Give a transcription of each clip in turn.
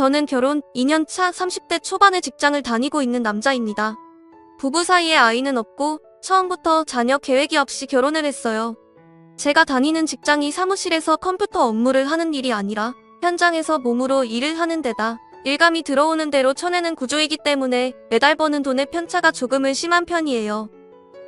저는 결혼 2년 차 30대 초반의 직장을 다니고 있는 남자입니다. 부부 사이에 아이는 없고 처음부터 자녀 계획이 없이 결혼을 했어요. 제가 다니는 직장이 사무실에서 컴퓨터 업무를 하는 일이 아니라 현장에서 몸으로 일을 하는 데다 일감이 들어오는 대로 쳐내는 구조이기 때문에 매달 버는 돈의 편차가 조금은 심한 편이에요.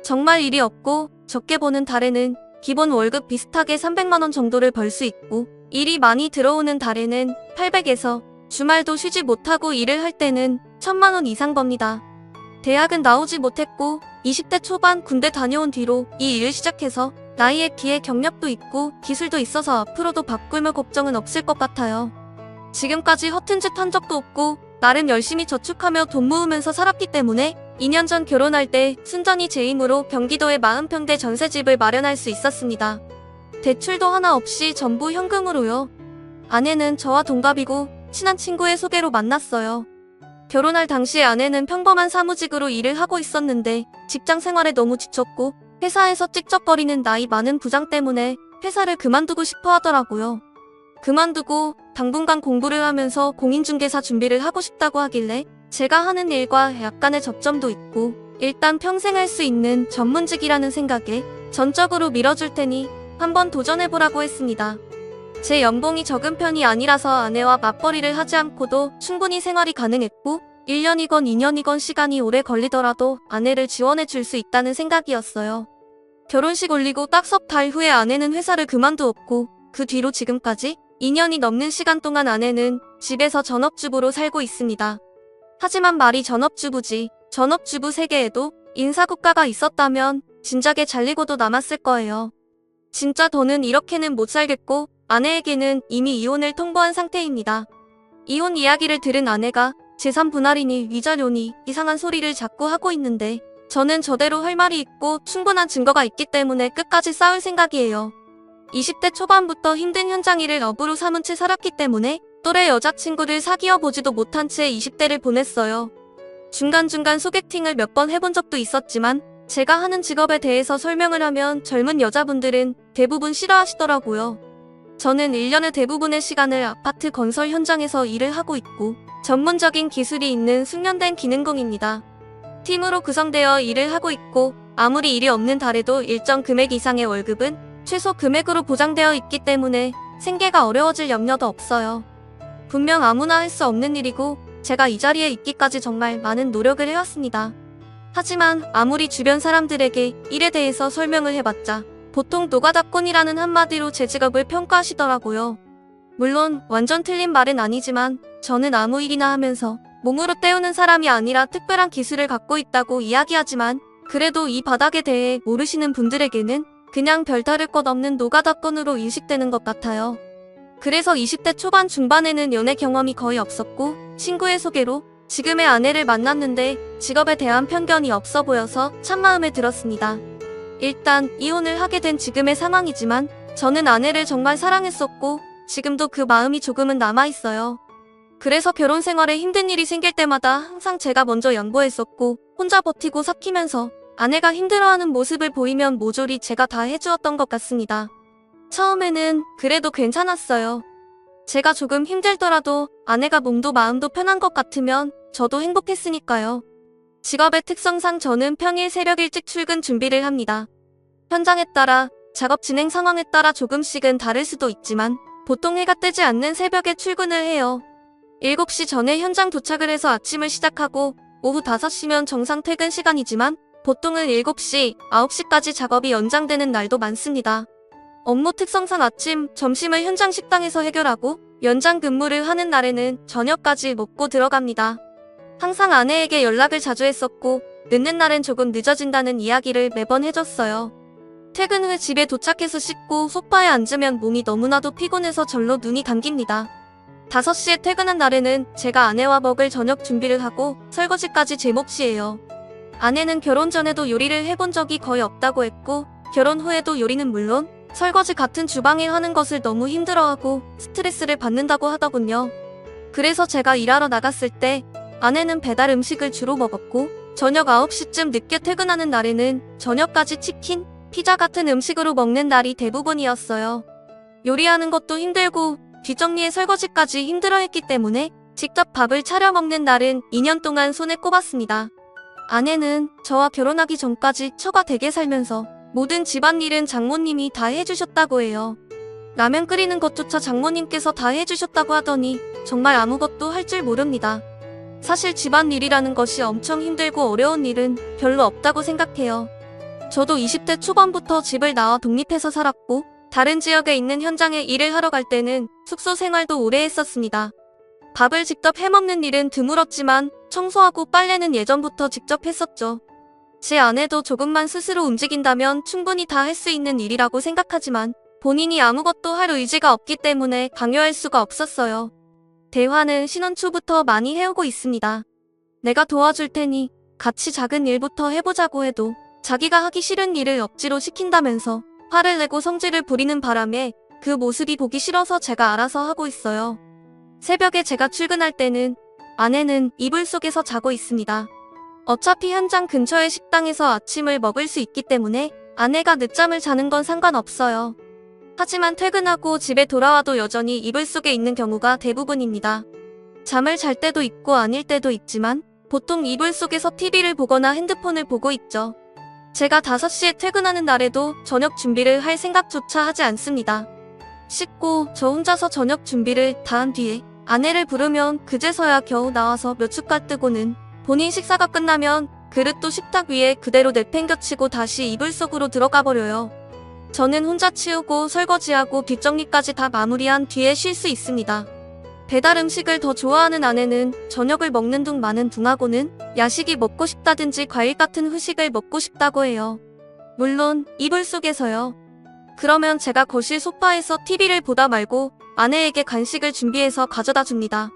정말 일이 없고 적게 버는 달에는 기본 월급 비슷하게 300만 원 정도를 벌 수 있고, 일이 많이 들어오는 달에는 800에서 주말도 쉬지 못하고 일을 할 때는 1000만 원 이상 법니다. 대학은 나오지 못했고 20대 초반 군대 다녀온 뒤로 이 일을 시작해서 나이에 비해 경력도 있고 기술도 있어서 앞으로도 바꿀 걱정은 없을 것 같아요. 지금까지 허튼 짓 한 적도 없고 나름 열심히 저축하며 돈 모으면서 살았기 때문에 2년 전 결혼할 때 순전히 제 힘으로 경기도에 40평대 전세집을 마련할 수 있었습니다. 대출도 하나 없이 전부 현금으로요. 아내는 저와 동갑이고 친한 친구의 소개로 만났어요. 결혼할 당시에 아내는 평범한 사무직으로 일을 하고 있었는데 직장 생활에 너무 지쳤고 회사에서 찝쩍거리는 나이 많은 부장 때문에 회사를 그만두고 싶어 하더라고요. 그만두고 당분간 공부를 하면서 공인중개사 준비를 하고 싶다고 하길래 제가 하는 일과 약간의 접점도 있고 일단 평생 할 수 있는 전문직이라는 생각에 전적으로 밀어줄 테니 한번 도전해보라고 했습니다. 제 연봉이 적은 편이 아니라서 아내와 맞벌이를 하지 않고도 충분히 생활이 가능했고 1년이건 2년이건 시간이 오래 걸리더라도 아내를 지원해 줄 수 있다는 생각이었어요. 결혼식 올리고 딱 석 달 후에 아내는 회사를 그만두었고 그 뒤로 지금까지 2년이 넘는 시간 동안 아내는 집에서 전업주부로 살고 있습니다. 하지만 말이 전업주부지 전업주부 세계에도 인사고과가 있었다면 진작에 잘리고도 남았을 거예요. 진짜 더는 이렇게는 못 살겠고 아내에게는 이미 이혼을 통보한 상태입니다. 이혼 이야기를 들은 아내가 재산 분할이니 위자료니 이상한 소리를 자꾸 하고 있는데 저는 저대로 할 말이 있고 충분한 증거가 있기 때문에 끝까지 싸울 생각이에요. 20대 초반부터 힘든 현장 일을 업으로 삼은 채 살았기 때문에 또래 여자친구를 사귀어 보지도 못한 채 20대를 보냈어요. 중간중간 소개팅을 몇 번 해본 적도 있었지만 제가 하는 직업에 대해서 설명을 하면 젊은 여자분들은 대부분 싫어하시더라고요. 저는 1년의 대부분의 시간을 아파트 건설 현장에서 일을 하고 있고 전문적인 기술이 있는 숙련된 기능공입니다. 팀으로 구성되어 일을 하고 있고 아무리 일이 없는 달에도 일정 금액 이상의 월급은 최소 금액으로 보장되어 있기 때문에 생계가 어려워질 염려도 없어요. 분명 아무나 할 수 없는 일이고 제가 이 자리에 있기까지 정말 많은 노력을 해왔습니다. 하지만 아무리 주변 사람들에게 일에 대해서 설명을 해봤자 보통 노가다꾼이라는 한마디로 제 직업을 평가하시더라고요. 물론 완전 틀린 말은 아니지만 저는 아무 일이나 하면서 몸으로 때우는 사람이 아니라 특별한 기술을 갖고 있다고 이야기하지만 그래도 이 바닥에 대해 모르시는 분들에게는 그냥 별다를 것 없는 노가다꾼으로 인식되는 것 같아요. 그래서 20대 초반 중반에는 연애 경험이 거의 없었고 친구의 소개로 지금의 아내를 만났는데 직업에 대한 편견이 없어 보여서 참 마음에 들었습니다. 일단 이혼을 하게 된 지금의 상황이지만 저는 아내를 정말 사랑했었고 지금도 그 마음이 조금은 남아있어요. 그래서 결혼 생활에 힘든 일이 생길 때마다 항상 제가 먼저 양보했었고 혼자 버티고 삭히면서 아내가 힘들어하는 모습을 보이면 모조리 제가 다 해주었던 것 같습니다. 처음에는 그래도 괜찮았어요. 제가 조금 힘들더라도 아내가 몸도 마음도 편한 것 같으면 저도 행복했으니까요. 직업의 특성상 저는 평일 새벽 일찍 출근 준비를 합니다. 현장에 따라 작업 진행 상황에 따라 조금씩은 다를 수도 있지만 보통 해가 뜨지 않는 새벽에 출근을 해요. 7시 전에 현장 도착을 해서 아침을 시작하고 오후 5시면 정상 퇴근 시간이지만 보통은 7시, 9시까지 작업이 연장되는 날도 많습니다. 업무 특성상 아침, 점심을 현장 식당에서 해결하고 연장 근무를 하는 날에는 저녁까지 먹고 들어갑니다. 항상 아내에게 연락을 자주 했었고 늦는 날엔 조금 늦어진다는 이야기를 매번 해줬어요. 퇴근 후에 집에 도착해서 씻고 소파에 앉으면 몸이 너무나도 피곤해서 절로 눈이 감깁니다. 5시에 퇴근한 날에는 제가 아내와 먹을 저녁 준비를 하고 설거지까지 제 몫이에요. 아내는 결혼 전에도 요리를 해본 적이 거의 없다고 했고 결혼 후에도 요리는 물론 설거지 같은 주방에 하는 것을 너무 힘들어하고 스트레스를 받는다고 하더군요. 그래서 제가 일하러 나갔을 때 아내는 배달 음식을 주로 먹었고 저녁 9시쯤 늦게 퇴근하는 날에는 저녁까지 치킨, 피자 같은 음식으로 먹는 날이 대부분이었어요. 요리하는 것도 힘들고 뒷정리에 설거지까지 힘들어했기 때문에 직접 밥을 차려 먹는 날은 2년 동안 손에 꼽았습니다. 아내는 저와 결혼하기 전까지 처가 댁에 살면서 모든 집안일은 장모님이 다 해주셨다고 해요. 라면 끓이는 것조차 장모님께서 다 해주셨다고 하더니 정말 아무것도 할 줄 모릅니다. 사실 집안일이라는 것이 엄청 힘들고 어려운 일은 별로 없다고 생각해요. 저도 20대 초반부터 집을 나와 독립해서 살았고 다른 지역에 있는 현장에 일을 하러 갈 때는 숙소 생활도 오래 했었습니다. 밥을 직접 해먹는 일은 드물었지만 청소하고 빨래는 예전부터 직접 했었죠. 제 아내도 조금만 스스로 움직인다면 충분히 다 할 수 있는 일이라고 생각하지만 본인이 아무것도 할 의지가 없기 때문에 강요할 수가 없었어요. 대화는 신혼 초부터 많이 해오고 있습니다. 내가 도와줄 테니 같이 작은 일부터 해보자고 해도 자기가 하기 싫은 일을 억지로 시킨다면서 화를 내고 성질을 부리는 바람에 그 모습이 보기 싫어서 제가 알아서 하고 있어요. 새벽에 제가 출근할 때는 아내는 이불 속에서 자고 있습니다. 어차피 현장 근처의 식당에서 아침을 먹을 수 있기 때문에 아내가 늦잠을 자는 건 상관없어요. 하지만 퇴근하고 집에 돌아와도 여전히 이불 속에 있는 경우가 대부분입니다. 잠을 잘 때도 있고 아닐 때도 있지만 보통 이불 속에서 TV를 보거나 핸드폰을 보고 있죠. 제가 5시에 퇴근하는 날에도 저녁 준비를 할 생각조차 하지 않습니다. 씻고 저 혼자서 저녁 준비를 다 한 뒤에 아내를 부르면 그제서야 겨우 나와서 몇 숟갈 뜨고는 본인 식사가 끝나면 그릇도 식탁 위에 그대로 내팽겨치고 다시 이불 속으로 들어가 버려요. 저는 혼자 치우고 설거지하고 뒷정리까지 다 마무리한 뒤에 쉴 수 있습니다. 배달 음식을 더 좋아하는 아내는 저녁을 먹는 둥 마는 둥하고는 야식이 먹고 싶다든지 과일 같은 후식을 먹고 싶다고 해요. 물론 이불 속에서요. 그러면 제가 거실 소파에서 TV를 보다 말고 아내에게 간식을 준비해서 가져다 줍니다.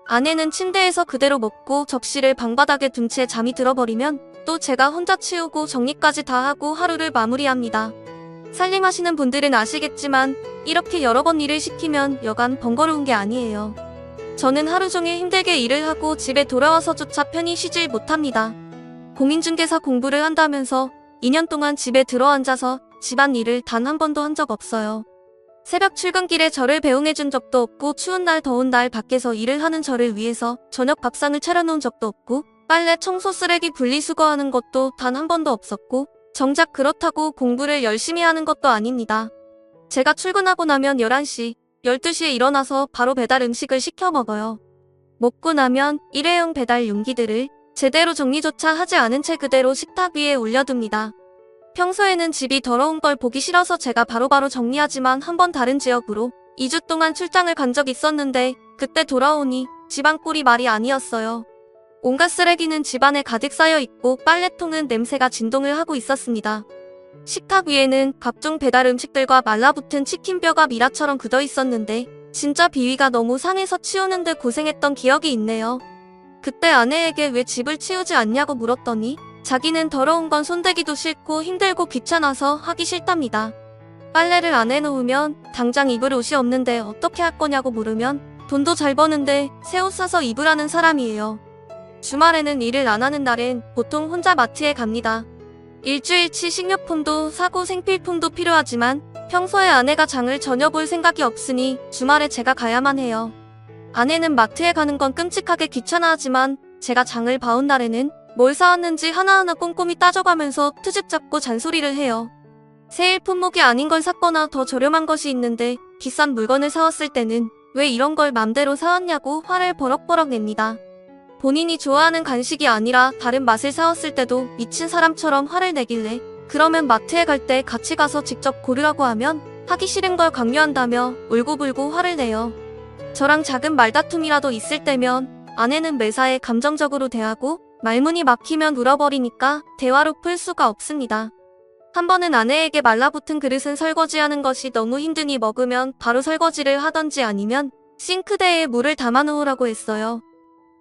아내는 침대에서 그대로 먹고 접시를 방바닥에 둔 채 잠이 들어버리면 또 제가 혼자 치우고 정리까지 다 하고 하루를 마무리합니다. 살림하시는 분들은 아시겠지만 이렇게 여러 번 일을 시키면 여간 번거로운 게 아니에요. 저는 하루 종일 힘들게 일을 하고 집에 돌아와서조차 편히 쉬질 못합니다. 공인중개사 공부를 한다면서 2년 동안 집에 들어앉아서 집안일을 단 한 번도 한 적 없어요. 새벽 출근길에 저를 배웅해준 적도 없고 추운 날 더운 날 밖에서 일을 하는 저를 위해서 저녁 밥상을 차려놓은 적도 없고 빨래 청소 쓰레기 분리수거하는 것도 단 한 번도 없었고 정작 그렇다고 공부를 열심히 하는 것도 아닙니다. 제가 출근하고 나면 11시, 12시에 일어나서 바로 배달 음식을 시켜 먹어요. 먹고 나면 일회용 배달 용기들을 제대로 정리조차 하지 않은 채 그대로 식탁 위에 올려둡니다. 평소에는 집이 더러운 걸 보기 싫어서 제가 바로바로 정리하지만 한 번 다른 지역으로 2주 동안 출장을 간 적이 있었는데 그때 돌아오니 집안 꼴이 말이 아니었어요. 온갖 쓰레기는 집안에 가득 쌓여 있고 빨래통은 냄새가 진동을 하고 있었습니다. 식탁 위에는 각종 배달 음식들과 말라붙은 치킨뼈가 미라처럼 굳어 있었는데 진짜 비위가 너무 상해서 치우는데 고생했던 기억이 있네요. 그때 아내에게 왜 집을 치우지 않냐고 물었더니 자기는 더러운 건 손대기도 싫고 힘들고 귀찮아서 하기 싫답니다. 빨래를 안 해놓으면 당장 입을 옷이 없는데 어떻게 할 거냐고 물으면 돈도 잘 버는데 새 옷 사서 입으라는 사람이에요. 주말에는 일을 안 하는 날엔 보통 혼자 마트에 갑니다. 일주일치 식료품도 사고 생필품도 필요하지만 평소에 아내가 장을 전혀 볼 생각이 없으니 주말에 제가 가야만 해요. 아내는 마트에 가는 건 끔찍하게 귀찮아하지만 제가 장을 봐온 날에는 뭘 사왔는지 하나하나 꼼꼼히 따져가면서 트집 잡고 잔소리를 해요. 세일 품목이 아닌 걸 샀거나 더 저렴한 것이 있는데 비싼 물건을 사왔을 때는 왜 이런 걸 맘대로 사왔냐고 화를 버럭버럭 냅니다. 본인이 좋아하는 간식이 아니라 다른 맛을 사왔을 때도 미친 사람처럼 화를 내길래 그러면 마트에 갈 때 같이 가서 직접 고르라고 하면 하기 싫은 걸 강요한다며 울고불고 화를 내요. 저랑 작은 말다툼이라도 있을 때면 아내는 매사에 감정적으로 대하고 말문이 막히면 울어버리니까 대화로 풀 수가 없습니다. 한 번은 아내에게 말라붙은 그릇은 설거지하는 것이 너무 힘드니 먹으면 바로 설거지를 하던지 아니면 싱크대에 물을 담아놓으라고 했어요.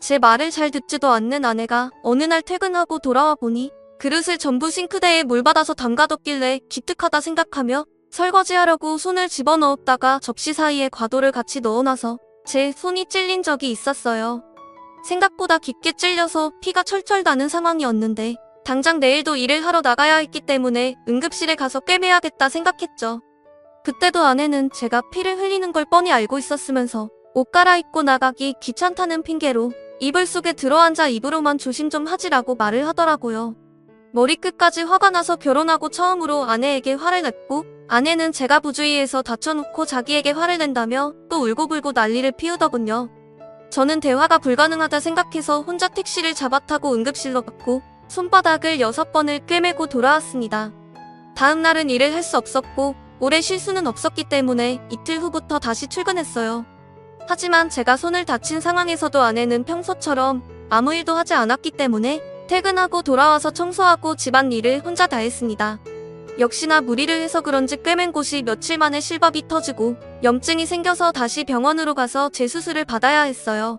제 말을 잘 듣지도 않는 아내가 어느 날 퇴근하고 돌아와 보니 그릇을 전부 싱크대에 물 받아서 담가뒀길래 기특하다 생각하며 설거지하려고 손을 집어넣었다가 접시 사이에 과도를 같이 넣어놔서 제 손이 찔린 적이 있었어요. 생각보다 깊게 찔려서 피가 철철 나는 상황이었는데 당장 내일도 일을 하러 나가야 했기 때문에 응급실에 가서 꿰매야겠다 생각했죠. 그때도 아내는 제가 피를 흘리는 걸 뻔히 알고 있었으면서 옷 갈아입고 나가기 귀찮다는 핑계로 이불 속에 들어앉아 입으로만 조심 좀 하지라고 말을 하더라고요. 머리끝까지 화가 나서 결혼하고 처음으로 아내에게 화를 냈고, 아내는 제가 부주의해서 다쳐놓고 자기에게 화를 낸다며 또 울고불고 난리를 피우더군요. 저는 대화가 불가능하다 생각해서 혼자 택시를 잡아타고 응급실로 갔고 손바닥을 6번을 꿰매고 돌아왔습니다. 다음 날은 일을 할 수 없었고 오래 쉴 수는 없었기 때문에 이틀 후부터 다시 출근했어요. 하지만 제가 손을 다친 상황에서도 아내는 평소처럼 아무 일도 하지 않았기 때문에 퇴근하고 돌아와서 청소하고 집안일을 혼자 다 했습니다. 역시나 무리를 해서 그런지 꿰맨 곳이 며칠 만에 실밥이 터지고 염증이 생겨서 다시 병원으로 가서 재수술을 받아야 했어요.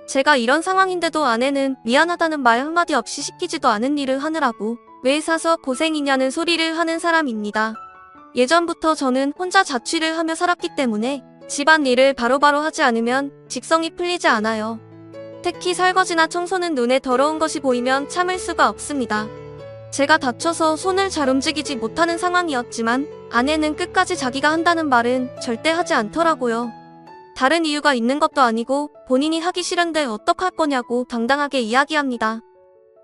제가 이런 상황인데도 아내는 미안하다는 말 한마디 없이 시키지도 않은 일을 하느라고 왜 사서 고생이냐는 소리를 하는 사람입니다. 예전부터 저는 혼자 자취를 하며 살았기 때문에 집안일을 바로바로 하지 않으면 직성이 풀리지 않아요. 특히 설거지나 청소는 눈에 더러운 것이 보이면 참을 수가 없습니다. 제가 다쳐서 손을 잘 움직이지 못하는 상황이었지만 아내는 끝까지 자기가 한다는 말은 절대 하지 않더라고요. 다른 이유가 있는 것도 아니고 본인이 하기 싫은데 어떡할 거냐고 당당하게 이야기합니다.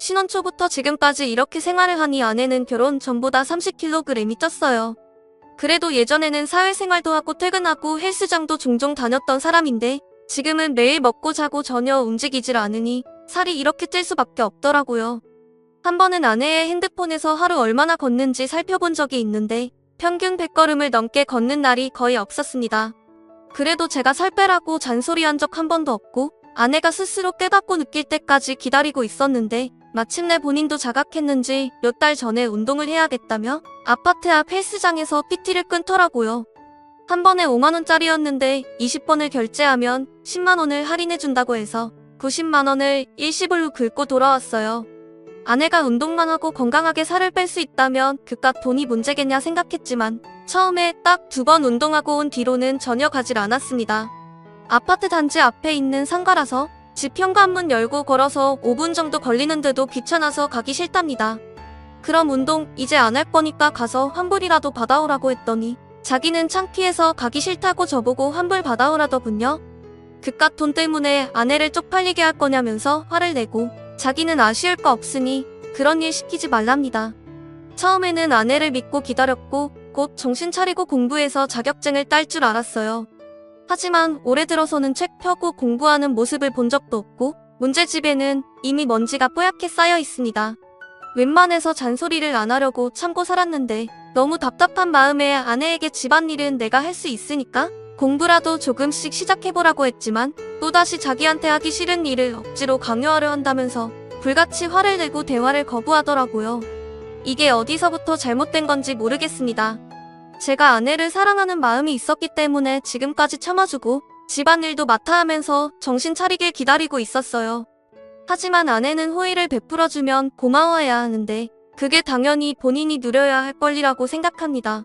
신혼 초부터 지금까지 이렇게 생활을 하니 아내는 결혼 전보다 30kg이 쪘어요. 그래도 예전에는 사회생활도 하고 퇴근하고 헬스장도 종종 다녔던 사람인데 지금은 매일 먹고 자고 전혀 움직이질 않으니 살이 이렇게 찔 수밖에 없더라고요. 한 번은 아내의 핸드폰에서 하루 얼마나 걷는지 살펴본 적이 있는데 평균 100걸음을 넘게 걷는 날이 거의 없었습니다. 그래도 제가 살 빼라고 잔소리한 적 한 번도 없고 아내가 스스로 깨닫고 느낄 때까지 기다리고 있었는데 마침내 본인도 자각했는지 몇 달 전에 운동을 해야겠다며 아파트 앞 헬스장에서 PT를 끊더라고요. 한 번에 5만원짜리였는데 20번을 결제하면 10만원을 할인해준다고 해서 90만원을 일시불로 긁고 돌아왔어요. 아내가 운동만 하고 건강하게 살을 뺄 수 있다면 그깟 돈이 문제겠냐 생각했지만 처음에 딱 2번 운동하고 온 뒤로는 전혀 가질 않았습니다. 아파트 단지 앞에 있는 상가라서 집 현관문 열고 걸어서 5분 정도 걸리는데도 귀찮아서 가기 싫답니다. 그럼 운동 이제 안 할 거니까 가서 환불이라도 받아오라고 했더니 자기는 창피해서 가기 싫다고 저보고 환불 받아오라더군요. 그깟 돈 때문에 아내를 쪽팔리게 할 거냐면서 화를 내고 자기는 아쉬울 거 없으니 그런 일 시키지 말랍니다. 처음에는 아내를 믿고 기다렸고 곧 정신 차리고 공부해서 자격증을 딸 줄 알았어요. 하지만 올해 들어서는 책 펴고 공부하는 모습을 본 적도 없고 문제집에는 이미 먼지가 뽀얗게 쌓여 있습니다. 웬만해서 잔소리를 안 하려고 참고 살았는데 너무 답답한 마음에 아내에게 집안일은 내가 할 수 있으니까 공부라도 조금씩 시작해보라고 했지만 또다시 자기한테 하기 싫은 일을 억지로 강요하려 한다면서 불같이 화를 내고 대화를 거부하더라고요. 이게 어디서부터 잘못된 건지 모르겠습니다. 제가 아내를 사랑하는 마음이 있었기 때문에 지금까지 참아주고 집안일도 맡아 하면서 정신 차리길 기다리고 있었어요. 하지만 아내는 호의를 베풀어주면 고마워해야 하는데 그게 당연히 본인이 누려야 할 권리라고 생각합니다.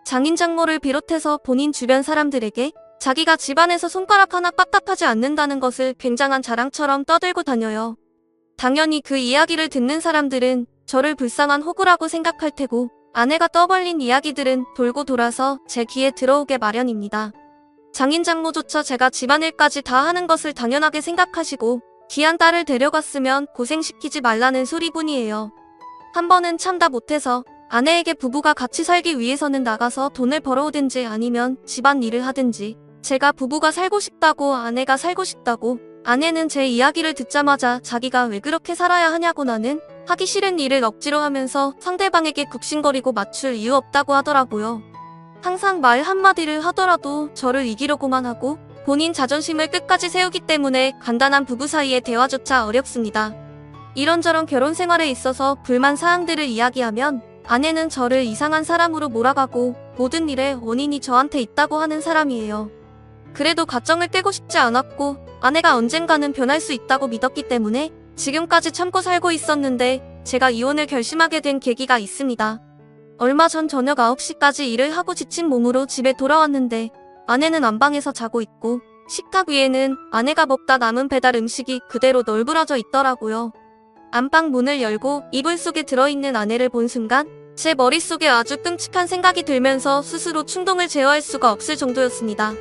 장인 장모를 비롯해서 본인 주변 사람들에게 자기가 집안에서 손가락 하나 까딱하지 않는다는 것을 굉장한 자랑처럼 떠들고 다녀요. 당연히 그 이야기를 듣는 사람들은 저를 불쌍한 호구라고 생각할 테고 아내가 떠벌린 이야기들은 돌고 돌아서 제 귀에 들어오게 마련입니다. 장인 장모조차 제가 집안일까지 다 하는 것을 당연하게 생각하시고 귀한 딸을 데려갔으면 고생시키지 말라는 소리뿐이에요. 한 번은 참다 못해서 아내에게 부부가 같이 살기 위해서는 나가서 돈을 벌어오든지 아니면 집안일을 하든지 제가 부부가 살고 싶다고 아내가 살고 싶다고 아내는 제 이야기를 듣자마자 자기가 왜 그렇게 살아야 하냐고 나는 하기 싫은 일을 억지로 하면서 상대방에게 굽신거리고 맞출 이유 없다고 하더라고요. 항상 말 한마디를 하더라도 저를 이기려고만 하고 본인 자존심을 끝까지 세우기 때문에 간단한 부부 사이의 대화조차 어렵습니다. 이런저런 결혼 생활에 있어서 불만 사항들을 이야기하면 아내는 저를 이상한 사람으로 몰아가고 모든 일의 원인이 저한테 있다고 하는 사람이에요. 그래도 가정을 깨고 싶지 않았고 아내가 언젠가는 변할 수 있다고 믿었기 때문에 지금까지 참고 살고 있었는데 제가 이혼을 결심하게 된 계기가 있습니다. 얼마 전 저녁 9시까지 일을 하고 지친 몸으로 집에 돌아왔는데 아내는 안방에서 자고 있고 식탁 위에는 아내가 먹다 남은 배달 음식이 그대로 널브러져 있더라고요. 안방 문을 열고 이불 속에 들어있는 아내를 본 순간 제 머릿속에 아주 끔찍한 생각이 들면서 스스로 충동을 제어할 수가 없을 정도였습니다.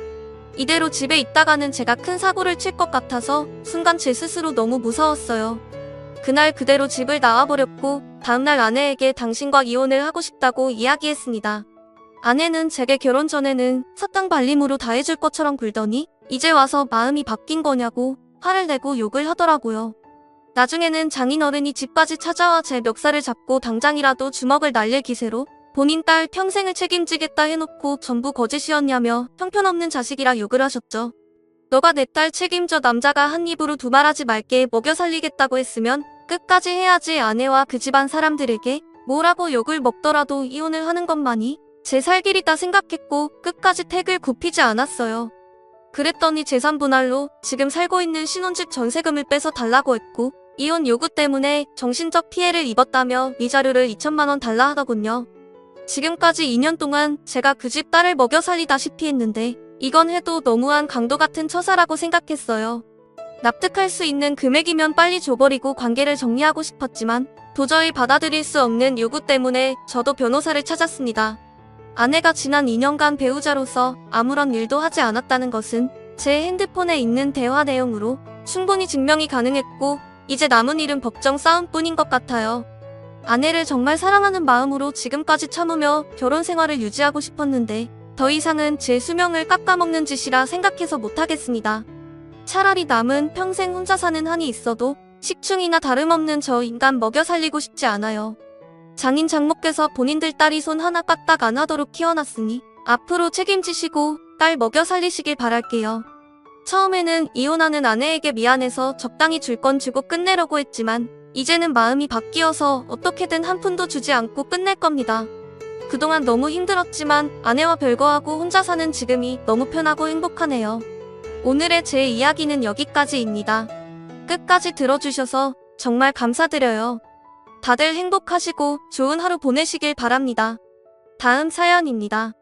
이대로 집에 있다가는 제가 큰 사고를 칠 것 같아서 순간 제 스스로 너무 무서웠어요. 그날 그대로 집을 나와버렸고 다음날 아내에게 당신과 이혼을 하고 싶다고 이야기했습니다. 아내는 제게 결혼 전에는 사탕 발림으로 다 해줄 것처럼 굴더니 이제 와서 마음이 바뀐 거냐고 화를 내고 욕을 하더라고요. 나중에는 장인어른이 집까지 찾아와 제 멱살을 잡고 당장이라도 주먹을 날릴 기세로 본인 딸 평생을 책임지겠다 해놓고 전부 거짓이었냐며 형편없는 자식이라 욕을 하셨죠. 너가 내 딸 책임져 남자가 한 입으로 두말하지 말게 먹여 살리겠다고 했으면 끝까지 해야지. 아내와 그 집안 사람들에게 뭐라고 욕을 먹더라도 이혼을 하는 것만이 제 살 길이다 생각했고 끝까지 택을 굽히지 않았어요. 그랬더니 재산 분할로 지금 살고 있는 신혼집 전세금을 빼서 달라고 했고 이혼 요구 때문에 정신적 피해를 입었다며 위자료를 2천만 원 달라 하더군요. 지금까지 2년 동안 제가 그 집 딸을 먹여 살리다시피 했는데 이건 해도 너무한 강도 같은 처사라고 생각했어요. 납득할 수 있는 금액이면 빨리 줘버리고 관계를 정리하고 싶었지만 도저히 받아들일 수 없는 요구 때문에 저도 변호사를 찾았습니다. 아내가 지난 2년간 배우자로서 아무런 일도 하지 않았다는 것은 제 핸드폰에 있는 대화 내용으로 충분히 증명이 가능했고 이제 남은 일은 법정 싸움뿐인 것 같아요. 아내를 정말 사랑하는 마음으로 지금까지 참으며 결혼 생활을 유지하고 싶었는데 더 이상은 제 수명을 깎아먹는 짓이라 생각해서 못하겠습니다. 차라리 남은 평생 혼자 사는 한이 있어도 식충이나 다름없는 저 인간 먹여 살리고 싶지 않아요. 장인 장모께서 본인들 딸이 손 하나 까딱 안 하도록 키워놨으니 앞으로 책임지시고 딸 먹여 살리시길 바랄게요. 처음에는 이혼하는 아내에게 미안해서 적당히 줄 건 주고 끝내려고 했지만 이제는 마음이 바뀌어서 어떻게든 한 푼도 주지 않고 끝낼 겁니다. 그동안 너무 힘들었지만 아내와 별거하고 혼자 사는 지금이 너무 편하고 행복하네요. 오늘의 제 이야기는 여기까지입니다. 끝까지 들어주셔서 정말 감사드려요. 다들 행복하시고 좋은 하루 보내시길 바랍니다. 다음 사연입니다.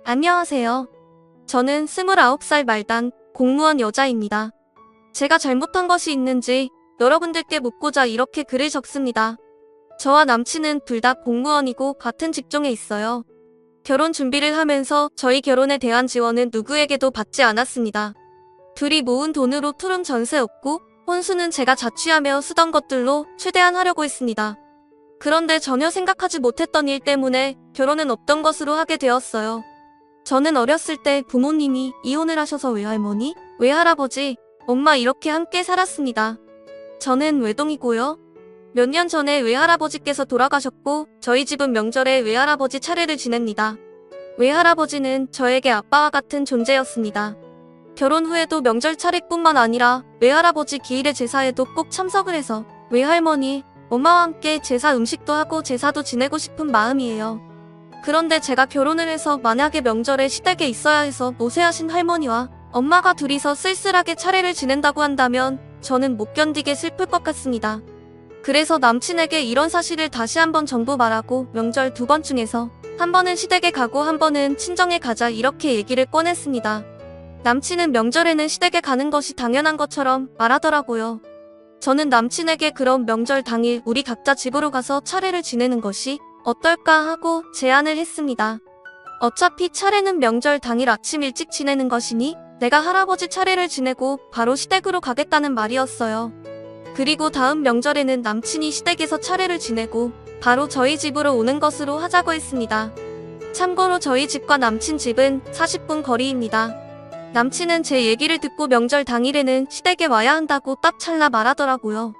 안녕하세요. 저는 29살 말단 공무원 여자입니다. 제가 잘못한 것이 있는지 여러분들께 묻고자 이렇게 글을 적습니다. 저와 남친은 둘 다 공무원이고 같은 직종에 있어요. 결혼 준비를 하면서 저희 결혼에 대한 지원은 누구에게도 받지 않았습니다. 둘이 모은 돈으로 투룸 전세 없고 혼수는 제가 자취하며 쓰던 것들로 최대한 하려고 했습니다. 그런데 전혀 생각하지 못했던 일 때문에 결혼은 없던 것으로 하게 되었어요. 저는 어렸을 때 부모님이 이혼을 하셔서 외할머니, 외할아버지, 엄마 이렇게 함께 살았습니다. 저는 외동이고요. 몇 년 전에 외할아버지께서 돌아가셨고 저희 집은 명절에 외할아버지 차례를 지냅니다. 외할아버지는 저에게 아빠와 같은 존재였습니다. 결혼 후에도 명절 차례뿐만 아니라 외할아버지 기일의 제사에도 꼭 참석을 해서 외할머니, 엄마와 함께 제사 음식도 하고 제사도 지내고 싶은 마음이에요. 그런데 제가 결혼을 해서 만약에 명절에 시댁에 있어야 해서 노쇠하신 할머니와 엄마가 둘이서 쓸쓸하게 차례를 지낸다고 한다면 저는 못 견디게 슬플 것 같습니다. 그래서 남친에게 이런 사실을 다시 한번 전부 말하고 명절 2번 중에서 한 번은 시댁에 가고 한 번은 친정에 가자 이렇게 얘기를 꺼냈습니다. 남친은 명절에는 시댁에 가는 것이 당연한 것처럼 말하더라고요. 저는 남친에게 그럼 명절 당일 우리 각자 집으로 가서 차례를 지내는 것이 어떨까 하고 제안을 했습니다. 어차피 차례는 명절 당일 아침 일찍 지내는 것이니 내가 할아버지 차례를 지내고 바로 시댁으로 가겠다는 말이었어요. 그리고 다음 명절에는 남친이 시댁에서 차례를 지내고 바로 저희 집으로 오는 것으로 하자고 했습니다. 참고로 저희 집과 남친 집은 40분 거리입니다. 남친은 제 얘기를 듣고 명절 당일에는 시댁에 와야 한다고 딱 찰나 말하더라고요.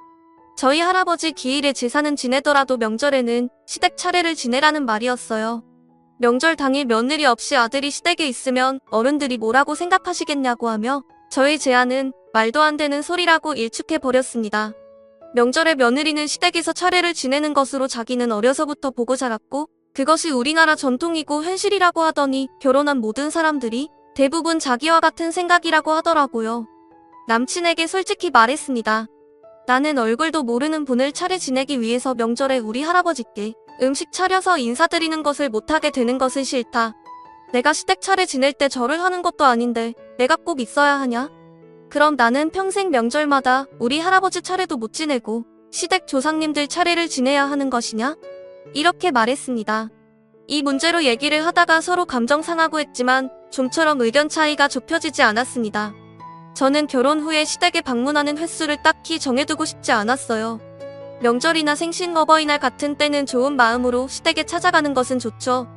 저희 할아버지 기일에 제사는 지내더라도 명절에는 시댁 차례를 지내라는 말이었어요. 명절 당일 며느리 없이 아들이 시댁에 있으면 어른들이 뭐라고 생각하시겠냐고 하며 저의 제안은 말도 안 되는 소리라고 일축해버렸습니다. 명절에 며느리는 시댁에서 차례를 지내는 것으로 자기는 어려서부터 보고 자랐고 그것이 우리나라 전통이고 현실이라고 하더니 결혼한 모든 사람들이 대부분 자기와 같은 생각이라고 하더라고요. 남친에게 솔직히 말했습니다. 나는 얼굴도 모르는 분을 차례 지내기 위해서 명절에 우리 할아버지께 음식 차려서 인사드리는 것을 못하게 되는 것은 싫다. 내가 시댁 차례 지낼 때 절을 하는 것도 아닌데 내가 꼭 있어야 하냐? 그럼 나는 평생 명절마다 우리 할아버지 차례도 못 지내고 시댁 조상님들 차례를 지내야 하는 것이냐? 이렇게 말했습니다. 이 문제로 얘기를 하다가 서로 감정 상하고 했지만 좀처럼 의견 차이가 좁혀지지 않았습니다. 저는 결혼 후에 시댁에 방문하는 횟수를 딱히 정해두고 싶지 않았어요. 명절이나 생신, 어버이날 같은 때는 좋은 마음으로 시댁에 찾아가는 것은 좋죠.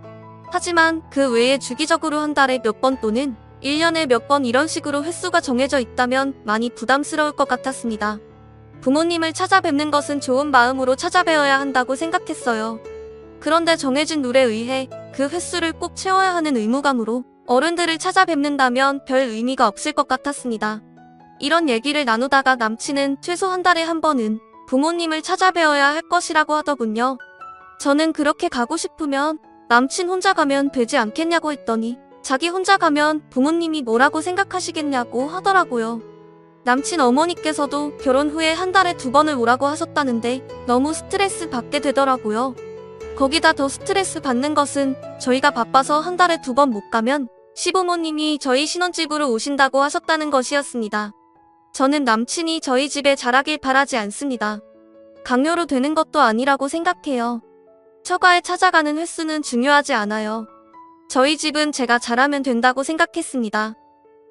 하지만 그 외에 주기적으로 한 달에 몇 번 또는 1년에 몇 번 이런 식으로 횟수가 정해져 있다면 많이 부담스러울 것 같았습니다. 부모님을 찾아뵙는 것은 좋은 마음으로 찾아뵈어야 한다고 생각했어요. 그런데 정해진 룰에 의해 그 횟수를 꼭 채워야 하는 의무감으로 어른들을 찾아뵙는다면 별 의미가 없을 것 같았습니다. 이런 얘기를 나누다가 남친은 최소 한 달에 한 번은 부모님을 찾아뵈어야 할 것이라고 하더군요. 저는 그렇게 가고 싶으면 남친 혼자 가면 되지 않겠냐고 했더니 자기 혼자 가면 부모님이 뭐라고 생각하시겠냐고 하더라고요. 남친 어머니께서도 결혼 후에 한 달에 2번을 오라고 하셨다는데 너무 스트레스 받게 되더라고요. 거기다 더 스트레스 받는 것은 저희가 바빠서 한 달에 2번 못 가면 시부모님이 저희 신혼집으로 오신다고 하셨다는 것이었습니다. 저는 남친이 저희 집에 잘하길 바라지 않습니다. 강요로 되는 것도 아니라고 생각해요. 처가에 찾아가는 횟수는 중요하지 않아요. 저희 집은 제가 잘하면 된다고 생각했습니다.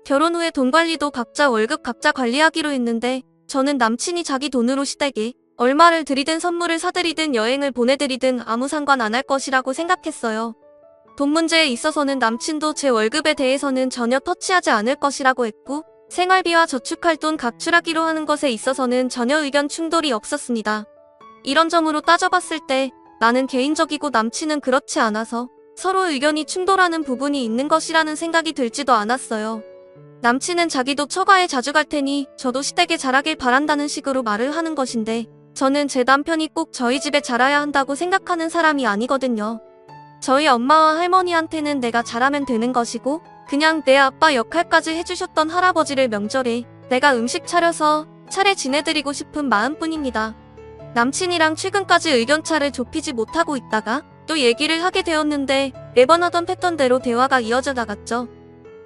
결혼 후에 돈 관리도 각자 월급 각자 관리하기로 했는데 저는 남친이 자기 돈으로 시댁에 얼마를 들이든 선물을 사드리든 여행을 보내드리든 아무 상관 안 할 것이라고 생각했어요. 돈 문제에 있어서는 남친도 제 월급에 대해서는 전혀 터치하지 않을 것이라고 했고 생활비와 저축할 돈 각출하기로 하는 것에 있어서는 전혀 의견 충돌이 없었습니다. 이런 점으로 따져봤을 때 나는 개인적이고 남친은 그렇지 않아서 서로 의견이 충돌하는 부분이 있는 것이라는 생각이 들지도 않았어요. 남친은 자기도 처가에 자주 갈 테니 저도 시댁에 잘하길 바란다는 식으로 말을 하는 것인데 저는 제 남편이 꼭 저희 집에 잘해야 한다고 생각하는 사람이 아니거든요. 저희 엄마와 할머니한테는 내가 잘하면 되는 것이고 그냥 내 아빠 역할까지 해주셨던 할아버지를 명절에 내가 음식 차려서 차례 지내드리고 싶은 마음뿐입니다. 남친이랑 최근까지 의견차를 좁히지 못하고 있다가 또 얘기를 하게 되었는데 매번 하던 패턴대로 대화가 이어져 나갔죠.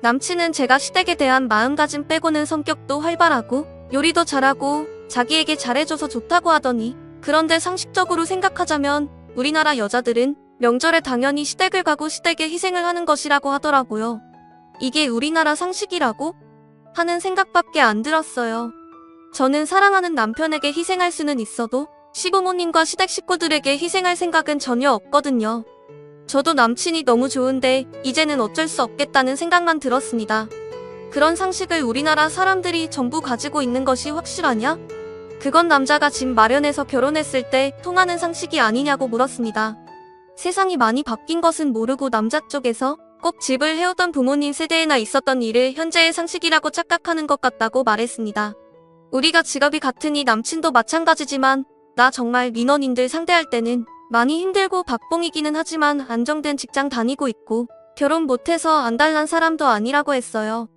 남친은 제가 시댁에 대한 마음가짐 빼고는 성격도 활발하고 요리도 잘하고 자기에게 잘해줘서 좋다고 하더니 그런데 상식적으로 생각하자면 우리나라 여자들은 명절에 당연히 시댁을 가고 시댁에 희생을 하는 것이라고 하더라고요. 이게 우리나라 상식이라고? 하는 생각밖에 안 들었어요. 저는 사랑하는 남편에게 희생할 수는 있어도 시부모님과 시댁 식구들에게 희생할 생각은 전혀 없거든요. 저도 남친이 너무 좋은데 이제는 어쩔 수 없겠다는 생각만 들었습니다. 그런 상식을 우리나라 사람들이 전부 가지고 있는 것이 확실하냐? 그건 남자가 집 마련해서 결혼했을 때 통하는 상식이 아니냐고 물었습니다. 세상이 많이 바뀐 것은 모르고 남자 쪽에서 꼭 집을 해오던 부모님 세대에나 있었던 일을 현재의 상식이라고 착각하는 것 같다고 말했습니다. 우리가 직업이 같으니 남친도 마찬가지지만 나 정말 민원인들 상대할 때는 많이 힘들고 박봉이기는 하지만 안정된 직장 다니고 있고 결혼 못해서 안달난 사람도 아니라고 했어요.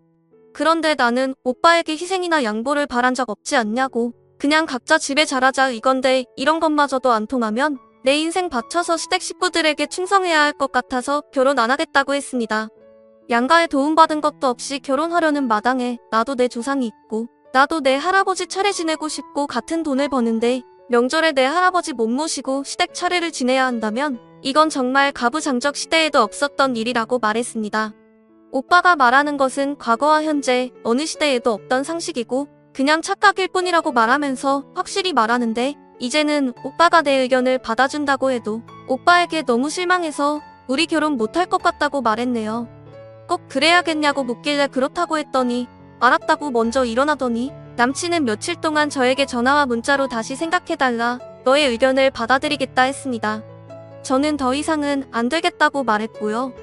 그런데 나는 오빠에게 희생이나 양보를 바란 적 없지 않냐고 그냥 각자 집에 잘하자 이건데 이런 것마저도 안 통하면 내 인생 바쳐서 시댁 식구들에게 충성해야 할 것 같아서 결혼 안 하겠다고 했습니다. 양가의 도움받은 것도 없이 결혼하려는 마당에 나도 내 조상이 있고 나도 내 할아버지 차례 지내고 싶고 같은 돈을 버는데 명절에 내 할아버지 못 모시고 시댁 차례를 지내야 한다면 이건 정말 가부장적 시대에도 없었던 일이라고 말했습니다. 오빠가 말하는 것은 과거와 현재 어느 시대에도 없던 상식이고 그냥 착각일 뿐이라고 말하면서 확실히 말하는데 이제는 오빠가 내 의견을 받아준다고 해도 오빠에게 너무 실망해서 우리 결혼 못할 것 같다고 말했네요. 꼭 그래야겠냐고 묻길래 그렇다고 했더니 알았다고 먼저 일어나더니 남친은 며칠 동안 저에게 전화와 문자로 다시 생각해달라 너의 의견을 받아들이겠다 했습니다. 저는 더 이상은 안 되겠다고 말했고요.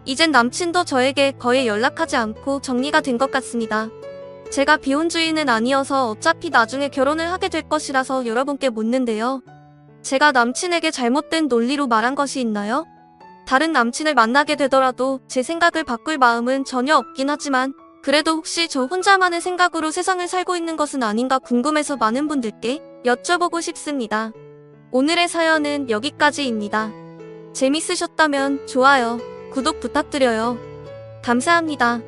이젠 남친도 저에게 거의 연락하지 않고 정리가 된 것 같습니다. 제가 비혼주의는 아니어서 어차피 나중에 결혼을 하게 될 것이라서 여러분께 묻는데요. 제가 남친에게 잘못된 논리로 말한 것이 있나요? 다른 남친을 만나게 되더라도 제 생각을 바꿀 마음은 전혀 없긴 하지만 그래도 혹시 저 혼자만의 생각으로 세상을 살고 있는 것은 아닌가 궁금해서 많은 분들께 여쭤보고 싶습니다. 오늘의 사연은 여기까지입니다. 재밌으셨다면 좋아요, 구독 부탁드려요. 감사합니다.